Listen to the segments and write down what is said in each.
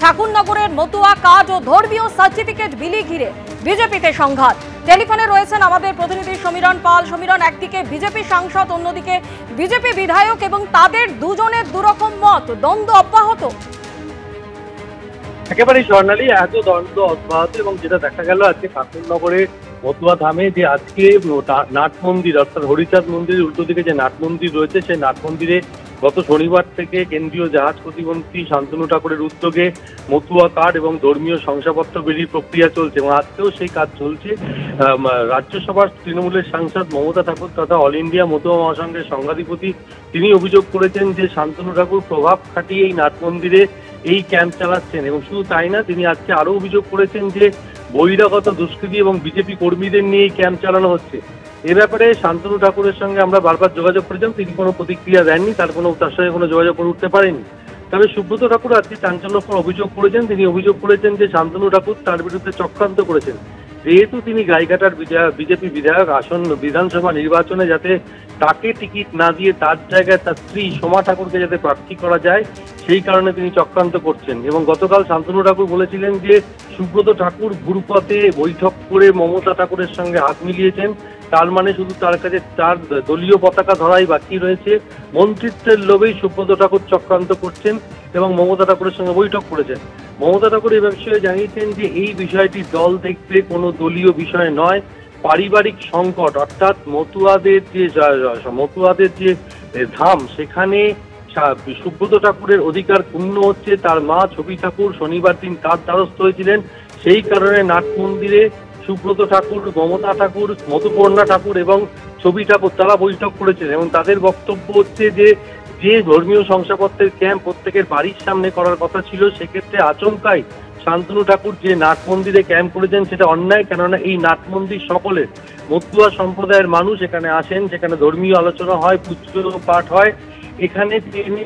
ঠাকুরনগরের Matua card ও ধর্মীয় certificate বিলি ঘিরে বিজেপিতে সংঘাত। টেলিফোনে রয়েছেন আমাদের প্রতিনিধি সমীরণ পাল। সমীরণ, একদিকে বিজেপি সাংসদ, অন্যদিকে বিজেপি বিধায়ক এবং তাদের দুজনের দুরকম মত, দ্বন্দ্ব অব্যাহত। একেবারেই স্বর্ণালী, এত দ্বন্দ্ব অব্যাহত এবং যেটা দেখা গেল আজকে ঠাকুরনগরে মতুয়া ধামে যে আজকে নাট মন্দির অর্থাৎ হরিচাঁদ মন্দিরের উল্টো দিকে যে নাট মন্দির রয়েছে, সেই নাট মন্দিরে গত শনিবার থেকে কেন্দ্রীয় জাহাজ প্রতিমন্ত্রী শান্তনু ঠাকুরের উদ্যোগে মতুয়া কার্ড এবং ধর্মীয় শংসাপত্র বিলির প্রক্রিয়া চলছে এবং আজকেও সেই কাজ চলছে। রাজ্যসভার তৃণমূলের সাংসদ মমতা ঠাকুর তথা অল ইন্ডিয়া মতুয়া মহাসংঘের সংঘাধিপতি তিনি অভিযোগ করেছেন যে শান্তনু ঠাকুর প্রভাব খাটিয়ে এই নাট মন্দিরে এই ক্যাম্প চালাচ্ছেন এবং শুধু তাই না, তিনি আজকে আরো অভিযোগ করেছেন যে বহিরাগত দুষ্কৃতী এবং বিজেপি কর্মীদের নিয়ে এই ক্যাম্প চালানো হচ্ছে। এ ব্যাপারে শান্তনু ঠাকুরের সঙ্গে আমরা বারবার যোগাযোগ করেছিলাম, তিনি কোনো প্রতিক্রিয়া দেননি, তার সঙ্গে কোনো যোগাযোগ করে উঠতে পারেনি। তবে সুব্রত ঠাকুর আজকে চাঞ্চল্যকর অভিযোগ করেছেন। তিনি অভিযোগ করেছেন যে শান্তনু ঠাকুর তার বিরুদ্ধে চক্রান্ত করেছেন। যেহেতু তিনি গাইঘাটার বিজেপি বিধায়ক, আসন্ন বিধানসভা নির্বাচনে যাতে তাকে টিকিট না দিয়ে তার জায়গায় তার স্ত্রী সোমা ঠাকুরকে যাতে প্রার্থী করা যায়, সেই কারণে তিনি চক্রান্ত করছেন। এবং গতকাল শান্তনু ঠাকুর বলেছিলেন যে সুব্রত ঠাকুর ভুরুপথে বৈঠক করে মমতা ঠাকুরের সঙ্গে হাত মিলিয়েছেন, তার মানে শুধু তার কাছে তার দলীয় পতাকা ধরাই বাকি রয়েছে। মন্ত্রিত্বের লোভেই সুব্রত ঠাকুর চক্রান্ত করছেন এবং মমতা ঠাকুরের সঙ্গে বৈঠক করেছেন। মমতা ঠাকুর এই বিষয়ে জানিয়েছেন যে এই বিষয়টি দল দেখবে, কোনো দলীয় বিষয় নয়, পারিবারিক সংকট। অর্থাৎ মতুয়াদের যে ধাম, সেখানে সুব্রত ঠাকুরের অধিকার ক্ষুণ্ণ হচ্ছে। তার মা ছবি ঠাকুর শনিবার দিন তার দ্বারস্থ হয়েছিলেন, সেই কারণে নাট মন্দিরে সুব্রত ঠাকুর, মমতা ঠাকুর, মধুপর্ণা ঠাকুর এবং ছবি ঠাকুর তারা বৈঠক করেছেন এবং তাদের বক্তব্য হচ্ছে যে ধর্মীয় শংসাপত্রের ক্যাম্প প্রত্যেকের বাড়ির সামনে করার কথা ছিল, সেক্ষেত্রে আচমকাই শান্তনু ঠাকুর যে নাট মন্দিরে ক্যাম্প করেছেন সেটা অন্যায়। কেননা এই নাট মন্দির সকলের, মতুয়া সম্প্রদায়ের মানুষ এখানে আসেন, সেখানে ধর্মীয় আলোচনা হয়, পুজো পাঠ হয়। এখানে তিনি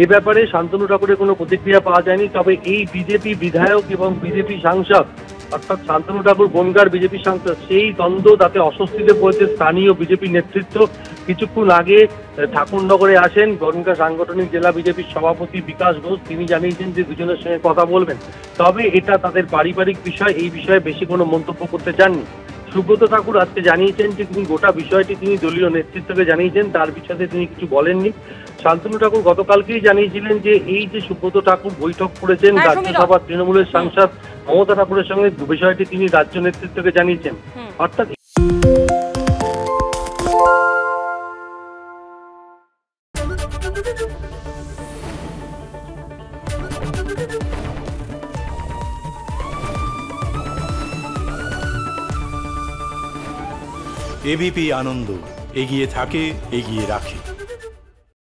এ ব্যাপারে শান্তনু ঠাকুরের কোনো প্রতিক্রিয়া পাওয়া যায়নি। তবে এই বিজেপি বিধায়ক এবং বিজেপি সাংসদ অর্থাৎ শান্তনু ঠাকুর বনগাঁর বিজেপি সাংসদ, সেই দ্বন্দ্ব তাতে অস্বস্তিতে পড়েছে স্থানীয় বিজেপি নেতৃত্ব। কিছুক্ষণ আগে ঠাকুরনগরে আসেন বনগাঁ সাংগঠনিক জেলা বিজেপির সভাপতি বিকাশ ঘোষ, তিনি জানিয়েছেন যে দুজনের সঙ্গে কথা বলবেন, তবে এটা তাদের পারিবারিক বিষয়, এই বিষয়ে বেশি কোনো মন্তব্য করতে চাননি। সুব্রত ঠাকুর আজকে জানিয়েছেন যে তিনি গোটা বিষয়টি তিনি দলীয় নেতৃত্বকে জানিয়েছেন, তার বিষয়ে তিনি কিছু বলেননি। শান্তনু ঠাকুর গতকালকেই জানিয়েছিলেন যে এই যে সুব্রত ঠাকুর বৈঠক করেছেন রাজ্যসভার তৃণমূলের সাংসদ মমতা ঠাকুরের সঙ্গে, বিষয়টি তিনি রাজ্য নেতৃত্বকে জানিয়েছেন। অর্থাৎ এবিপি আনন্দ এগিয়ে থাকে, এগিয়ে রাখে।